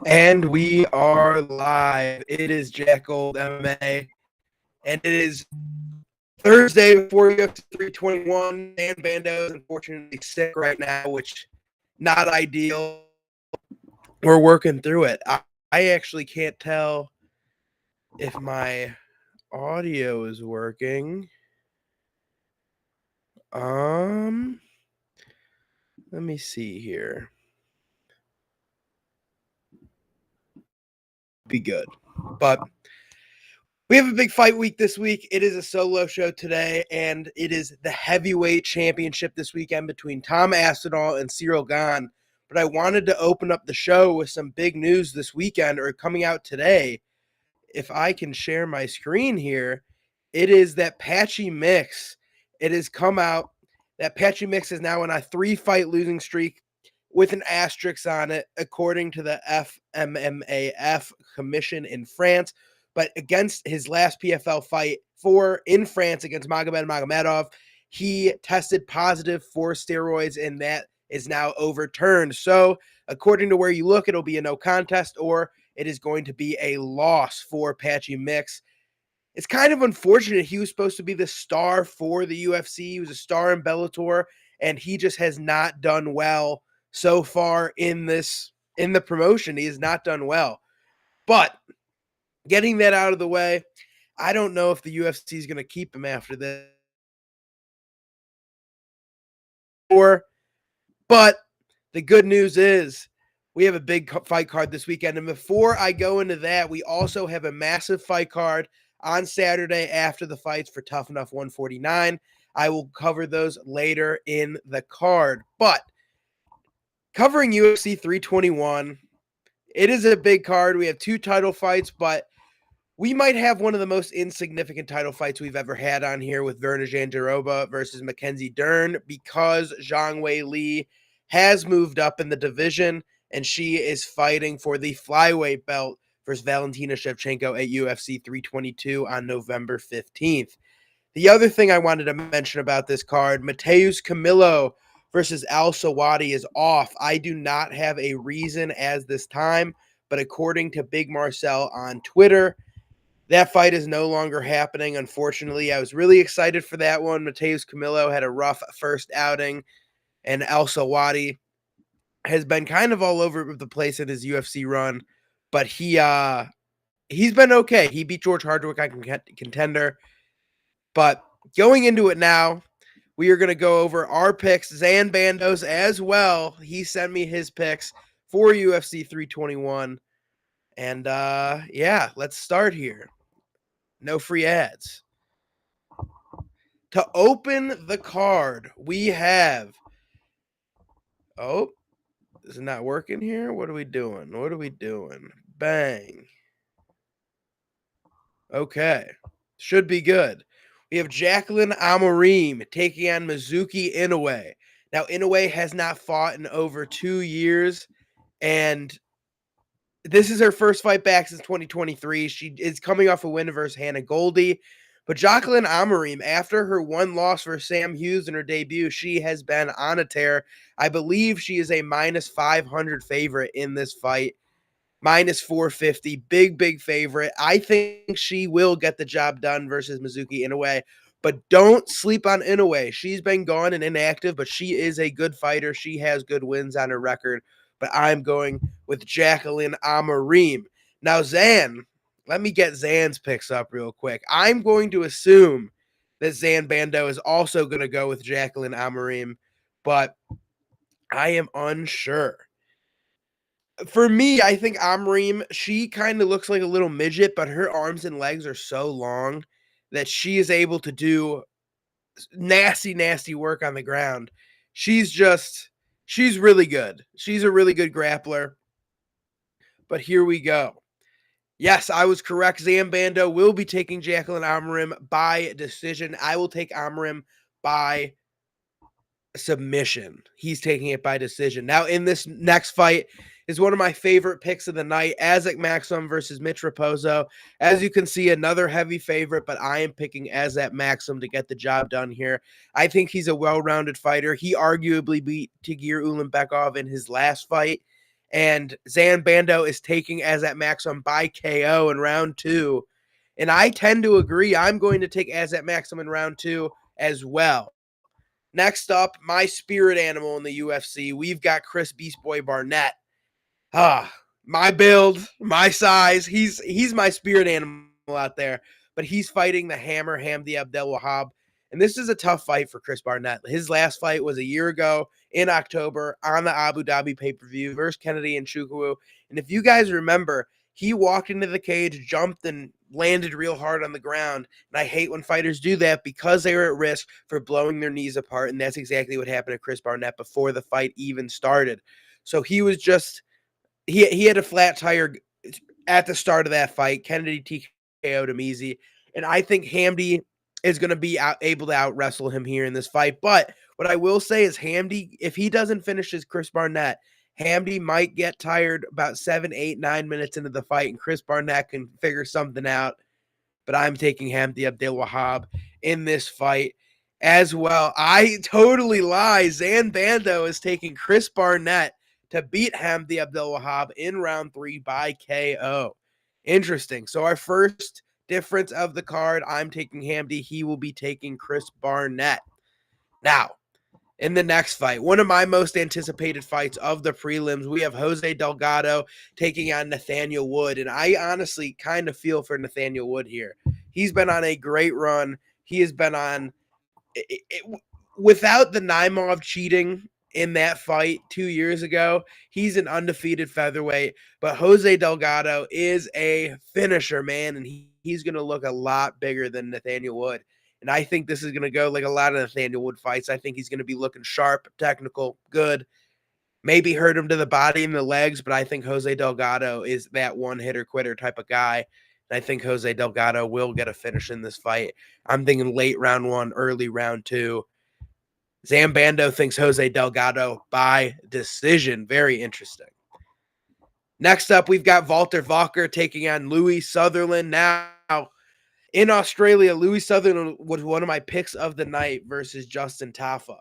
And we are live. It is Jack Gold MMA, and it is Thursday before UFC 321. Dan Bando is unfortunately sick right now, which not ideal. We're working through it. I actually can't tell if my audio is working. Let me see here. Be good, but we have a big fight week this week. It is a solo show today, and it is the heavyweight championship this weekend between Tom Aspinall and Cyril Gane. But I wanted to open up the show with some big news this weekend or coming out today. If I can share my screen here, it is that Patchy Mix. It has come out that Patchy Mix is now on a 3-fight losing streak with an asterisk on it, according to the FMMAF commission in France. But against his last PFL fight in France against Magomed Magomedov, he tested positive for steroids, and that is now overturned. So according to where you look, it'll be a no contest, or it is going to be a loss for Patchy Mix. It's kind of unfortunate. He was supposed to be the star for the UFC. He was a star in Bellator, and he just has not done well so far in the promotion. He has not done well. But getting that out of the way, I don't know if the UFC is going to keep him after this. But the good news is we have a big fight card this weekend. And before I go into that, we also have a massive fight card on Saturday after the fights for Tough Enough 149. I will cover those later in the card. But covering UFC 321, it is a big card. We have 2 title fights, but we might have one of the most insignificant title fights we've ever had on here with Virna Jandiroba versus Mackenzie Dern, because Zhang Wei Li has moved up in the division, and she is fighting for the flyweight belt versus Valentina Shevchenko at UFC 322 on November 15th. The other thing I wanted to mention about this card, Mateus Camilo versus Al Sawadi is off. I do not have a reason as this time, but according to Big Marcel on Twitter, that fight is no longer happening, unfortunately. I was really excited for that one. Mateus Camilo had a rough first outing, and Al Sawadi has been kind of all over the place in his UFC run, but he's been okay. He beat George Hardwick on Contender. But going into it now, we are going to go over our picks, Zan Bandos as well. He sent me his picks for UFC 321. And yeah, let's start here. No free ads. To open the card, we have... Oh, is it not working here? What are we doing? Bang. Okay. Should be good. We have Jacqueline Amorim taking on Mizuki Inoue. Now, Inoue has not fought in over 2 years, and this is her first fight back since 2023. She is coming off a win versus Hannah Goldie. But Jacqueline Amorim, after her one loss for Sam Hughes in her debut, she has been on a tear. I believe she is a minus 500 favorite in this fight. Minus 450. Big favorite. I think she will get the job done versus Mizuki Inoue. But don't sleep on Inoue. She's been gone and inactive, but she is a good fighter. She has good wins on her record. But I'm going with Jacqueline Amorim. Now, Zan, let me get Zan's picks up real quick. I'm going to assume that Zan Bando is also going to go with Jacqueline Amorim, but I am unsure. For me, I think Amorim, she kind of looks like a little midget, but her arms and legs are so long that she is able to do nasty work on the ground. She's really good. She's a really good grappler. But here we go. Yes, I was correct. Zambando will be taking Jacqueline Amorim by decision. I will take Amorim by submission. He's taking it by decision. Now, in this next fight is one of my favorite picks of the night, Azek Maxim versus Mitch Raposo. As you can see, another heavy favorite, but I am picking Azek Maxim to get the job done here. I think he's a well-rounded fighter. He arguably beat Tagir Ulanbekov in his last fight, And Zan Bando is taking Azat Maxim by KO in round 2. And I tend to agree. I'm going to take Azat Maxim in round 2 as well. Next up, my spirit animal in the UFC. We've got Chris Beast Boy Barnett. My build, my size. He's my spirit animal out there. But he's fighting the Hammer, Hamdi Abdel Wahab. And this is a tough fight for Chris Barnett. His last fight was a year ago in October on the Abu Dhabi pay-per-view versus Kennedy Nzechukwu. And if you guys remember, he walked into the cage, jumped, and landed real hard on the ground. And I hate when fighters do that because they are at risk for blowing their knees apart. And that's exactly what happened to Chris Barnett before the fight even started. So he was just he had a flat tire at the start of that fight. Kennedy TKO'd him easy. And I think Hamdi is going to be able to out wrestle him here in this fight. But what I will say is Hamdi, if he doesn't finish his Chris Barnett, Hamdi might get tired about 7, 8, 9 minutes into the fight, and Chris Barnett can figure something out. But I'm taking Hamdi Abdel Wahab in this fight as well. I totally lie. Zan Bando is taking Chris Barnett to beat Hamdi Abdel Wahab in round 3 by KO. Interesting. So our first difference of the card, I'm taking Hamdi. He will be taking Chris Barnett. Now, in the next fight, one of my most anticipated fights of the prelims, we have Jose Delgado taking on Nathaniel Wood. And I honestly kind of feel for Nathaniel Wood here. He's been on a great run. He has been on without the Naimov cheating in that fight 2 years ago, he's an undefeated featherweight. But Jose Delgado is a finisher, man, and he's going to look a lot bigger than Nathaniel Wood. And I think this is going to go like a lot of Nathaniel Wood fights. I think he's going to be looking sharp, technical, good. Maybe hurt him to the body and the legs, but I think Jose Delgado is that one-hitter-quitter type of guy. And I think Jose Delgado will get a finish in this fight. I'm thinking late round 1, early round 2. Zan Bando thinks Jose Delgado by decision. Very interesting. Next up, we've got Walter Walker taking on Louis Sutherland. Now, in Australia, Louis Sutherland was one of my picks of the night versus Justin Tafa.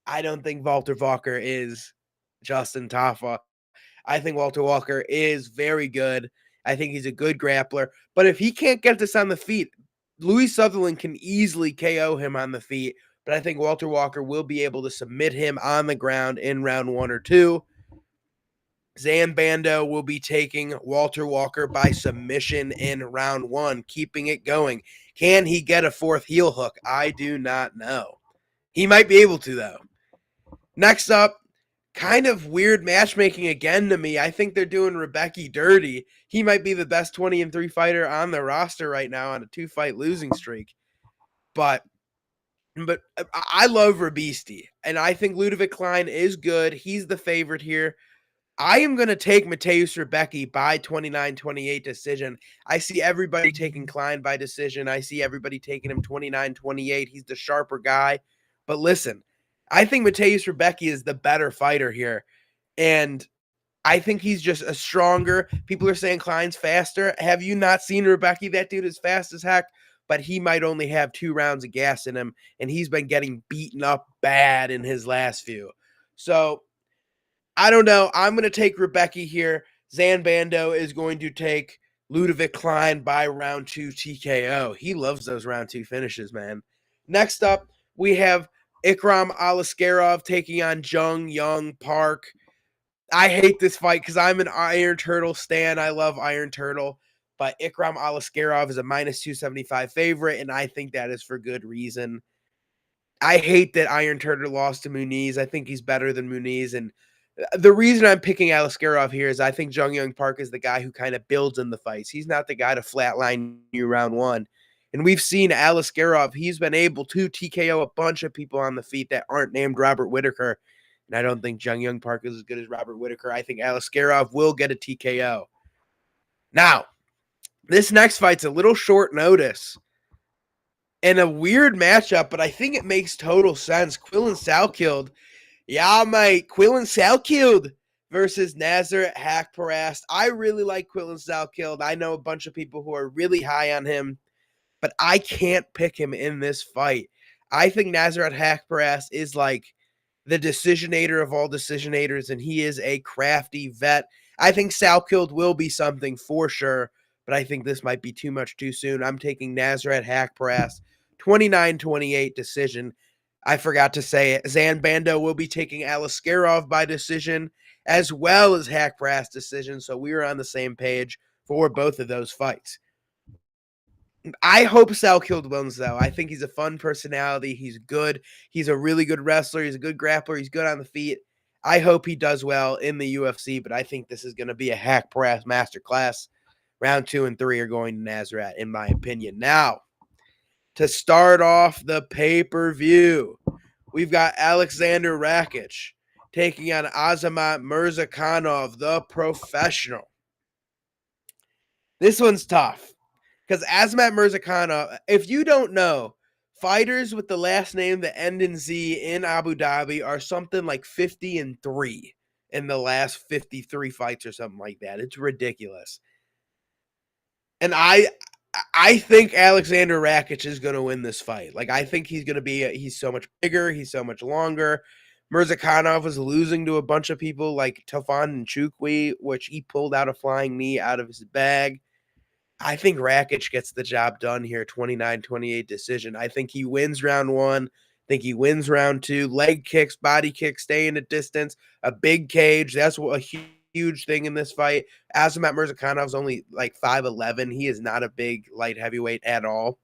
I don't think Walter Walker is Justin Tafa. I think Walter Walker is very good. I think he's a good grappler. But if he can't get this on the feet, Louis Sutherland can easily KO him on the feet. But I think Walter Walker will be able to submit him on the ground in round 1 or 2. Zan Bando will be taking Walter Walker by submission in round 1, keeping it going. Can he get a 4th heel hook? I do not know. He might be able to, though. Next up, kind of weird matchmaking again to me. I think they're doing Rebecca dirty. He might be the best 20-3 fighter on the roster right now on a 2-fight losing streak. But I love Rabisti, and I think Ludovic Klein is good. He's the favorite here. I am going to take Mateusz Rebecca by 29-28 decision. I see everybody taking Klein by decision. I see everybody taking him 29-28. He's the sharper guy. But listen, I think Mateusz Rebecca is the better fighter here, and I think he's just a stronger. People are saying Klein's faster. Have you not seen Rebecca? That dude is fast as heck. But he might only have 2 rounds of gas in him, and he's been getting beaten up bad in his last few. So, I don't know. I'm going to take Rebecca here. Zan Bando is going to take Ludovic Klein by round 2 TKO. He loves those round 2 finishes, man. Next up, we have Ikram Aliskerov taking on Jung Young Park. I hate this fight because I'm an Iron Turtle stan. I love Iron Turtle. But Ikram Aliskerov is a -275 favorite, and I think that is for good reason. I hate that Iron Turtle lost to Muniz. I think he's better than Muniz. And the reason I'm picking Aliskerov here is I think Jung Young Park is the guy who kind of builds in the fights. He's not the guy to flatline you round 1. And we've seen Aliskerov. He's been able to TKO a bunch of people on the feet that aren't named Robert Whitaker. And I don't think Jung Young Park is as good as Robert Whitaker. I think Aliskerov will get a TKO. Now, this next fight's a little short notice and a weird matchup, but I think it makes total sense. Quillen Salkild. Yeah, mate. Quillen Salkild versus Nazar Haqparast. I really like Quillen Salkild. I know a bunch of people who are really high on him, but I can't pick him in this fight. I think Nazar Haqparast is like the decisionator of all decisionators, and he is a crafty vet. I think Salkild will be something for sure, but I think this might be too much too soon. I'm taking Nazareth Hackprass, 29-28 decision. I forgot to say it. Zan Bando will be taking Alaskarov by decision, as well as Hackprass decision, so we are on the same page for both of those fights. I hope Salkild wins, though. I think he's a fun personality. He's good. He's a really good wrestler. He's a good grappler. He's good on the feet. I hope he does well in the UFC, but I think this is going to be a hack press masterclass. Round 2 and 3 are going to Nazareth, in my opinion. Now, to start off the pay-per-view, we've got Alexander Rakic taking on Azamat Mirzakhanov, the professional. This one's tough. Because Azamat Mirzakhanov, if you don't know, fighters with the last name that end in Z in Abu Dhabi are something like 50-3 in the last 53 fights or something like that. It's ridiculous. And I think Alexander Rakic is going to win this fight. Like, I think he's going to be, he's so much bigger, he's so much longer. Mirzakhanov was losing to a bunch of people like Tafan Nchukwi, which he pulled out a flying knee out of his bag. I think Rakic gets the job done here, 29-28 decision. I think he wins round 1. I think he wins round 2. Leg kicks, body kicks, staying at distance, a big cage. That's a huge thing in this fight. Azamat Mirzakhanov's only like 5'11". He is not a big light heavyweight at all.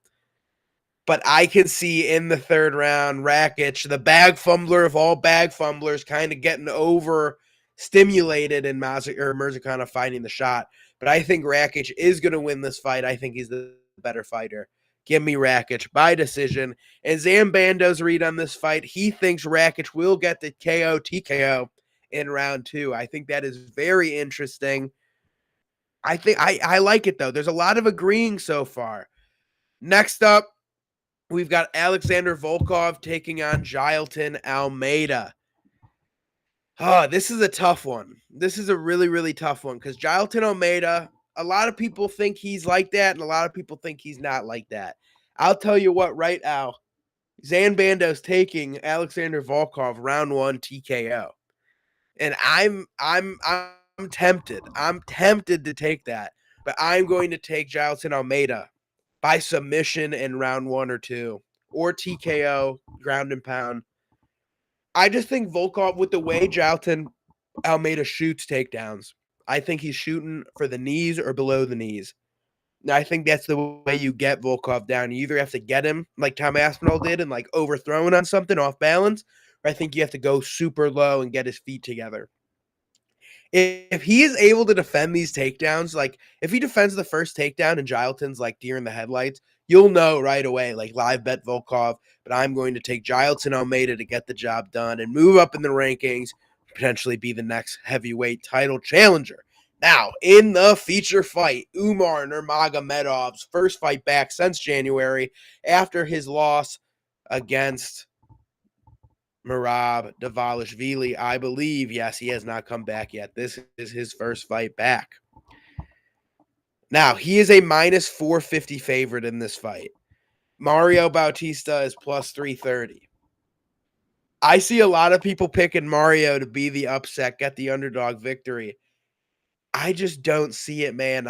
But I can see in the third round, Rakic, the bag fumbler of all bag fumblers, kind of getting overstimulated and Mirzakhanov finding the shot. But I think Rakic is going to win this fight. I think he's the better fighter. Give me Rakic by decision. And Zambando's read on this fight, he thinks Rakic will get the KO TKO in round 2. I think that is very interesting. I think I like it, though. There's a lot of agreeing so far. Next up, we've got Alexander Volkov taking on Jailton Almeida. Oh, this is a tough one. This is a really, really tough one because Jailton Almeida, a lot of people think he's like that, and a lot of people think he's not like that. I'll tell you what right now. Zanbando's taking Alexander Volkov round 1 TKO. And I'm tempted. I'm tempted to take that. But I'm going to take Jailton Almeida by submission in round 1 or 2. Or TKO, ground and pound. I just think Volkov, with the way Jailton Almeida shoots takedowns, I think he's shooting for the knees or below the knees. Now, I think that's the way you get Volkov down. You either have to get him like Tom Aspinall did and like overthrown on something off balance, or I think you have to go super low and get his feet together. If he is able to defend these takedowns, like if he defends the first takedown and Jailton's like deer in the headlights, you'll know right away, like live bet Volkov, but I'm going to take Jailton Almeida to get the job done and move up in the rankings, potentially be the next heavyweight title challenger. Now, in the feature fight, Umar Nurmagomedov's first fight back since January after his loss against Merab Dvalishvili, I believe. Yes, he has not come back yet. This is his first fight back. Now, he is a minus 450 favorite in this fight. Mario Bautista is plus 330. I see a lot of people picking Mario to be the upset, get the underdog victory. I just don't see it, man.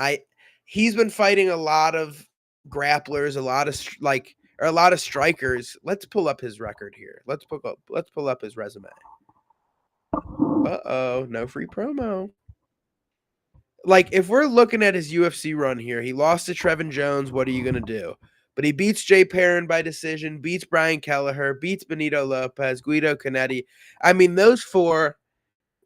He's been fighting a lot of grapplers, a lot of strikers. Let's pull up his record here. Let's pull up his resume. Uh-oh, no free promo. Like, if we're looking at his UFC run here, he lost to Trevin Jones. What are you going to do? But he beats Jay Perrin by decision, beats Brian Kelleher, beats Benito Lopez, Guido Canetti. I mean, those four,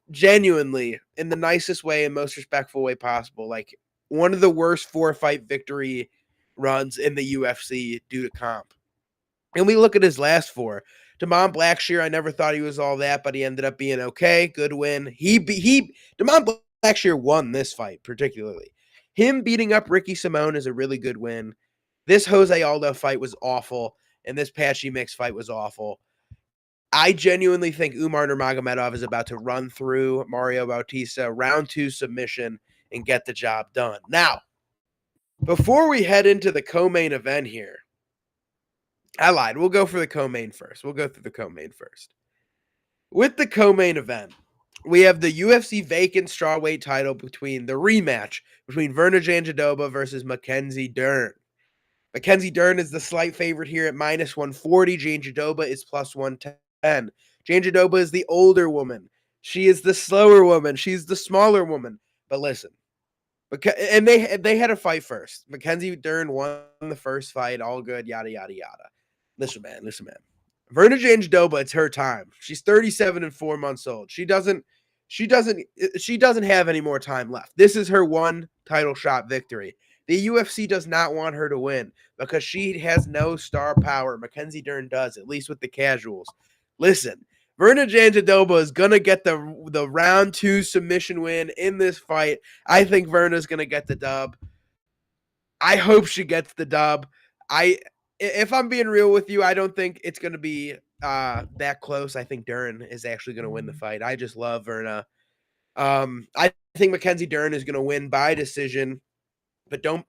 genuinely, in the nicest way and most respectful way possible, like one of the worst 4-fight victory runs in the UFC due to comp. And we look at his last 4. Damon Blackshear, I never thought he was all that, but he ended up being okay. Good win. Damon Blackshear won this fight, particularly. Him beating up Ricky Simone is a really good win. This Jose Aldo fight was awful, and this Patchy Mix fight was awful. I genuinely think Umar Nurmagomedov is about to run through Mario Bautista, round 2 submission, and get the job done. Now, before we head into the co-main event here, I lied. We'll go for the co-main first. We'll go through the co-main first. With the co-main event, we have the UFC vacant strawweight title between the rematch between Verna Jandiroba versus Mackenzie Dern. Mackenzie Dern is the slight favorite here at minus 140. Jandiroba is plus 110. Jandiroba is the older woman. She is the slower woman. She's the smaller woman. But listen, and they had a fight first. Mackenzie Dern won the first fight. All good. Yada yada yada. Listen, man. Verna Jandiroba, it's her time. She's 37 and 4 months old. She doesn't have any more time left. This is her one title shot victory. The UFC does not want her to win because she has no star power. Mackenzie Dern does, at least with the casuals. Listen, Verna Jandiroba is gonna get the round 2 submission win in this fight. I think Verna's gonna get the dub. I hope she gets the dub. If I'm being real with you, I don't think it's going to be that close. I think Dern is actually going to win the fight. I just love Verna. I think Mackenzie Dern is going to win by decision, but don't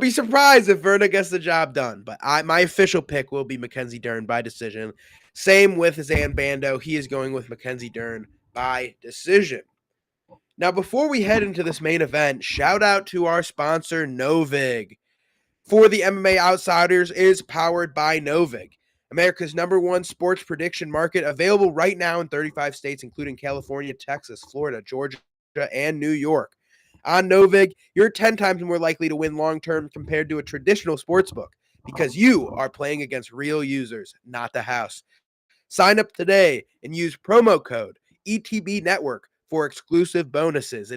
be surprised if Verna gets the job done. But my official pick will be Mackenzie Dern by decision. Same with Zan Bando. He is going with Mackenzie Dern by decision. Now, before we head into this main event, shout out to our sponsor, Novig. For the MMA Outsiders is powered by Novig, America's #1 sports prediction market, available right now in 35 states, including California, Texas, Florida, Georgia, and New York. On Novig, you're 10 times more likely to win long-term compared to a traditional sportsbook because you are playing against real users, not the house. Sign up today and use promo code ETB Network for exclusive bonuses.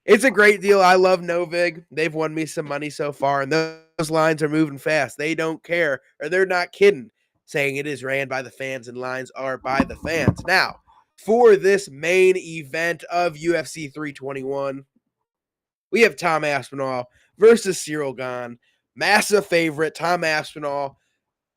It's a great deal. I love Novig. They've won me some money so far, and those lines are moving fast. They don't care, or they're not kidding, saying it is ran by the fans and lines are by the fans. Now, for this main event of UFC 321, we have Tom Aspinall versus Cyril Gane. Massive favorite, Tom Aspinall.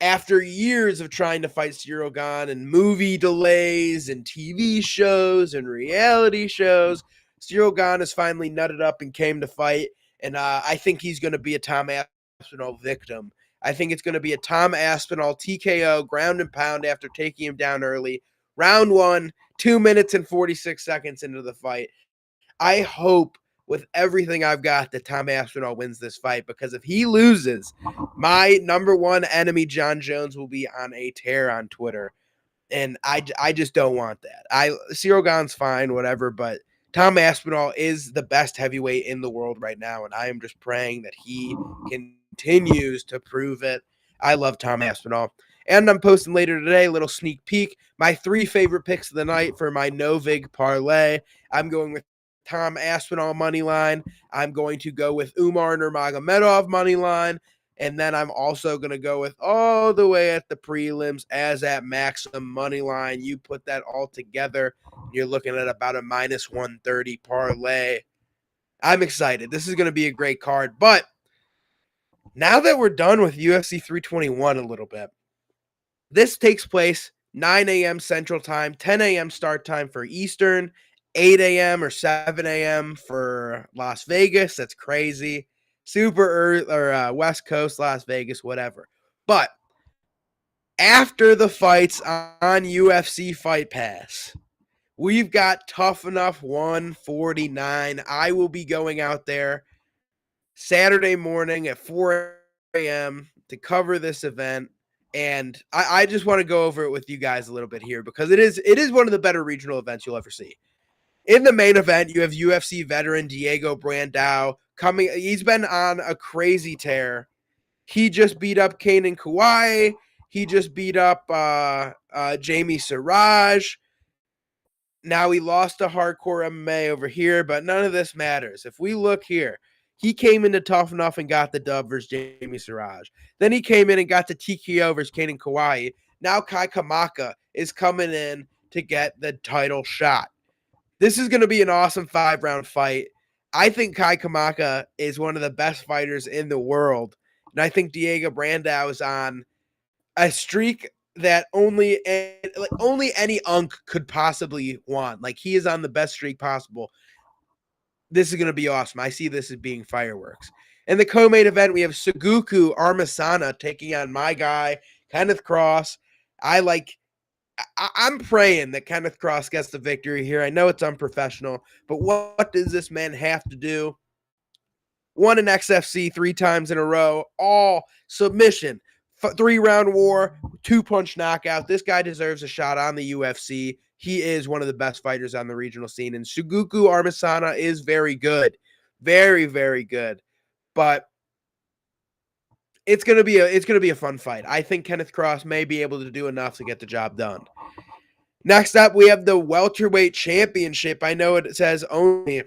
After years of trying to fight Cyril Gane and movie delays and TV shows and reality shows, Cyril Gane has finally nutted up and came to fight, and I think he's going to be a Tom Aspinall victim. I think it's going to be a Tom Aspinall TKO, ground and pound after taking him down early. Round 1, 2 minutes and 46 seconds into the fight. I hope with everything I've got that Tom Aspinall wins this fight, because if he loses, my #1 enemy, John Jones, will be on a tear on Twitter, and I just don't want that. Cyril Gane's fine, whatever, but Tom Aspinall is the best heavyweight in the world right now, and I am just praying that he continues to prove it. I love Tom Aspinall. And I'm posting later today a little sneak peek, my 3 favorite picks of the night for my Novig parlay. I'm going with Tom Aspinall money line. I'm going to go with Umar Nurmagomedov money line. And then I'm also going to go with all the way at the prelims as at Maxim money line. You put that all together, you're looking at about a minus 130 parlay. I'm excited. This is going to be a great card. But now that we're done with UFC 321 a little bit, this takes place 9 a.m. Central Time, 10 a.m. start time for Eastern, 8 a.m. or 7 a.m. for Las Vegas. That's crazy. Super early, or West Coast, Las Vegas, whatever. But after the fights on UFC Fight Pass, we've got Tough Enough 149. I will be going out there Saturday morning at 4 a.m. to cover this event. And I just want to go over it with you guys a little bit here, because it is one of the better regional events you'll ever see. In the main event, you have UFC veteran Diego Brandao coming. He's been on a crazy tear. He just beat up Kanan Kawai. He just beat up Jamie Siraj. Now he lost to Hardcore MMA over here, but none of this matters. If we look here, he came into Tough Enough and got the dub versus Jamie Siraj. Then he came in and got the TKO versus Kanan Kawai. Now Kai Kamaka is coming in to get the title shot. This is going to be an awesome 5-round fight. I think Kai Kamaka is one of the best fighters in the world. And I think Diego Brandao is on a streak that only any unk could possibly want. Like, he is on the best streak possible. This is going to be awesome. I see this as being fireworks. In the co-main event, we have Suguku Armasana taking on my guy, Kenneth Cross. I like I'm praying that Kenneth Cross gets the victory here. I know it's unprofessional, but what does this man have to do? Won an XFC 3 times in a row, all submission, 3-round war, 2-punch knockout. This guy deserves a shot on the UFC. He is one of the best fighters on the regional scene, and Suguku Armasana is very good. Very, very good. But it's gonna be a fun fight. I think Kenneth Cross may be able to do enough to get the job done. Next up, we have the welterweight championship. I know it says only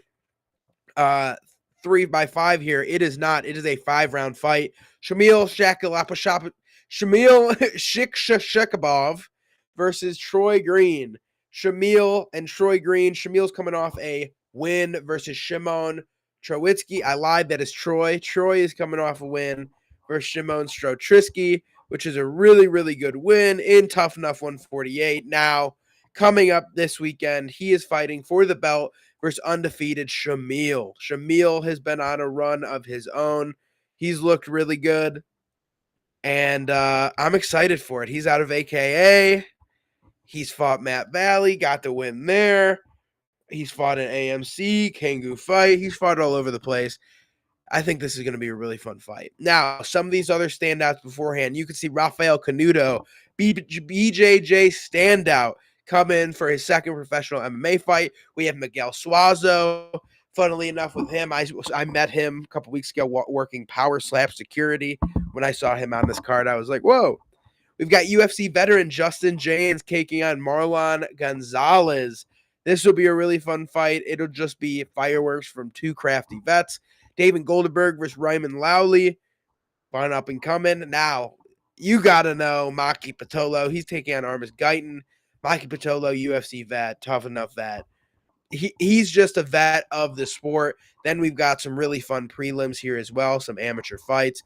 3x5 here. It is not. It is a 5-round fight. Shamil Shikshabov versus Troy Green. Shamil and Troy Green. Shamil's coming off a win versus Shimon Troitsky. I lied. That is Troy. Troy is coming off a win versus Shimon Strotriski, which is a really, really good win in Tough Enough 148. Now, coming up this weekend, he is fighting for the belt versus undefeated Shamil. Shamil has been on a run of his own. He's looked really good, and I'm excited for it. He's out of AKA. He's fought Matt Valley, got the win there. He's fought an AMC, Kangoo fight. He's fought all over the place. I think this is going to be a really fun fight. Now, some of these other standouts beforehand, you can see Rafael Canuto, BJJ standout, come in for his second professional MMA fight. We have Miguel Suazo. Funnily enough, with him, I met him a couple weeks ago working Power Slap security. When I saw him on this card, I was like, whoa. We've got UFC veteran Justin James taking on Marlon Gonzalez. This will be a really fun fight. It'll just be fireworks from two crafty vets. David Goldenberg versus Ryman Lowley. Fun up and coming. Now, you got to know Maki Pitolo. He's taking on Armis Guyton. Maki Pitolo, UFC vet, tough enough vet. He's just a vet of the sport. Then we've got some really fun prelims here as well, some amateur fights.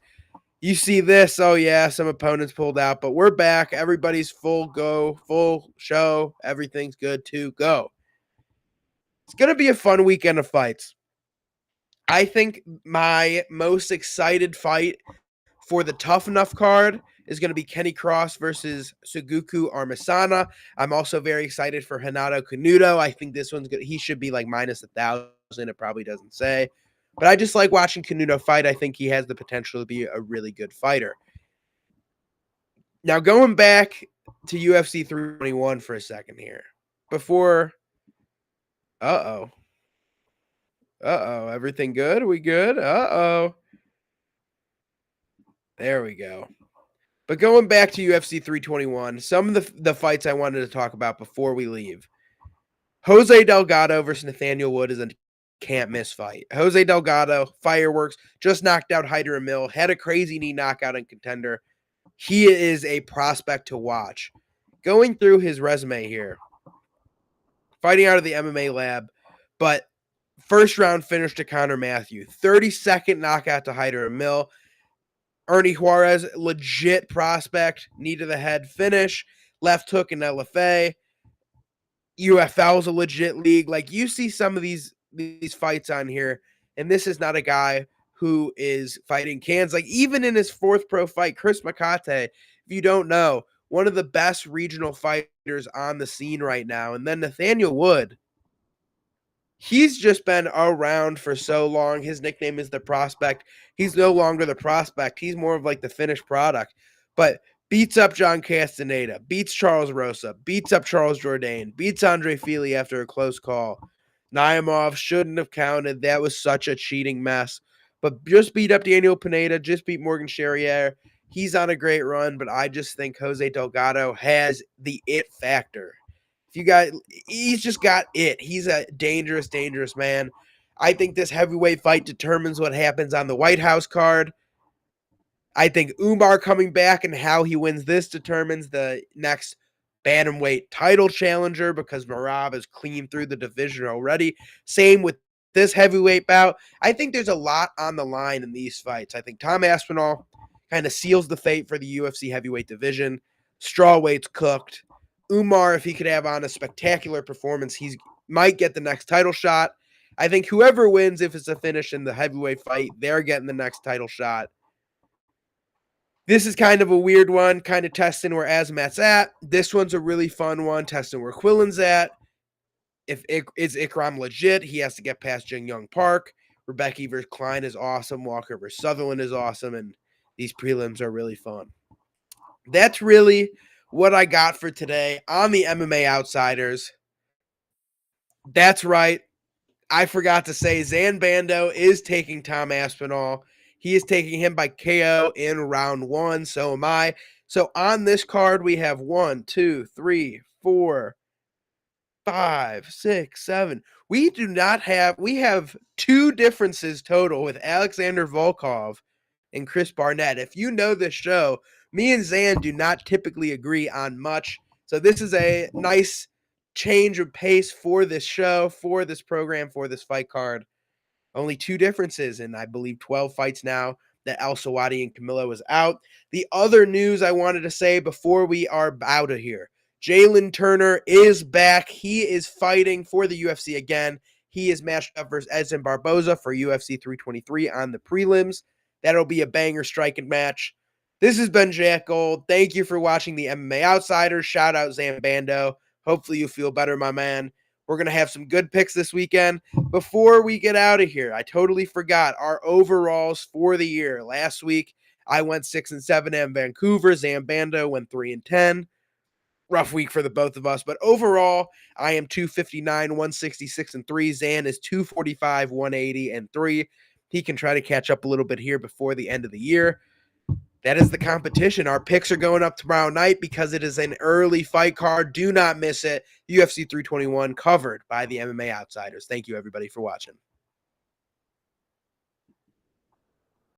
You see this, oh yeah, some opponents pulled out, but we're back. Everybody's full go, full show. Everything's good to go. It's going to be a fun weekend of fights. I think my most excited fight for the Tough Enough card is going to be Kenny Cross versus Suguku Armasana. I'm also very excited for Renato Canuto. I think this one's good. He should be like minus 1,000. It probably doesn't say. But I just like watching Canuto fight. I think he has the potential to be a really good fighter. Now, going back to UFC 321 for a second here. Before... Uh-oh. Everything good? We good? There we go. But going back to UFC 321, some of the fights I wanted to talk about before we leave. Jose Delgado versus Nathaniel Wood is a can't-miss fight. Jose Delgado, fireworks, just knocked out Hyder Emil, had a crazy knee knockout in Contender. He is a prospect to watch. Going through his resume here, fighting out of the MMA lab, but first round finish to Connor Matthew, 32nd knockout to Hyder Emil. Ernie Juarez, legit prospect, knee to the head finish, left hook in LFA. UFL is a legit league. Like, you see some of these fights on here, and this is not a guy who is fighting cans. Like, even in his fourth pro fight, Chris Makate, if you don't know, one of the best regional fighters on the scene right now. And then Nathaniel Wood, he's just been around for so long. His nickname is the Prospect. He's no longer the Prospect. He's more of like the finished product. But beats up John Castaneda, beats Charles Rosa, beats up Charles Jourdain, beats Andre Fili after a close call. Naimov shouldn't have counted. That was such a cheating mess. But just beat up Daniel Pineda, just beat Morgan Charrier. He's on a great run, but I just think Jose Delgado has the it factor. He's just got it. He's a dangerous, dangerous man. I think this heavyweight fight determines what happens on the White House card. I think Umar coming back and how he wins this determines the next bantamweight title challenger, because Merab is clean through the division already. Same with this heavyweight bout. I think there's a lot on the line in these fights. I think Tom Aspinall kind of seals the fate for the UFC heavyweight division. Strawweight's cooked. Umar, if he could have on a spectacular performance, he might get the next title shot. I think whoever wins, if it's a finish in the heavyweight fight, they're getting the next title shot. This is kind of a weird one, kind of testing where Azmat's at. This one's a really fun one, testing where Quillen's at. Is Ikram legit? He has to get past Jin Young Park. Rebecca versus Klein is awesome. Walker versus Sutherland is awesome. And these prelims are really fun. That's really what I got for today on the MMA Outsiders. That's right. I forgot to say Zan Bando is taking Tom Aspinall. He is taking him by KO in round 1. So am I. So on this card, we have 1, 2, 3, 4, 5, 6, 7. We have 2 differences total with Alexander Volkov and Chris Barnett. If you know this show, me and Zan do not typically agree on much. So this is a nice change of pace for this show, for this program, for this fight card. Only 2 differences in, I believe, 12 fights now that El Sawadi and Camilo is out. The other news I wanted to say before we are out of here, Jalen Turner is back. He is fighting for the UFC again. He is matched up versus Edson Barboza for UFC 323 on the prelims. That'll be a banger striking match. This has been Jack Gold. Thank you for watching the MMA Outsiders. Shout out Zan Bando. Hopefully you feel better, my man. We're going to have some good picks this weekend. Before we get out of here, I totally forgot our overalls for the year. Last week, I went 6-7 in Vancouver. Zan Bando went 3-10. Rough week for the both of us, but overall, I am 259, 166, and 3. Zan is 245, 180, and 3. He can try to catch up a little bit here before the end of the year. That is the competition. Our picks are going up tomorrow night because it is an early fight card. Do not miss it. UFC 321 covered by the MMA Outsiders. Thank you, everybody, for watching.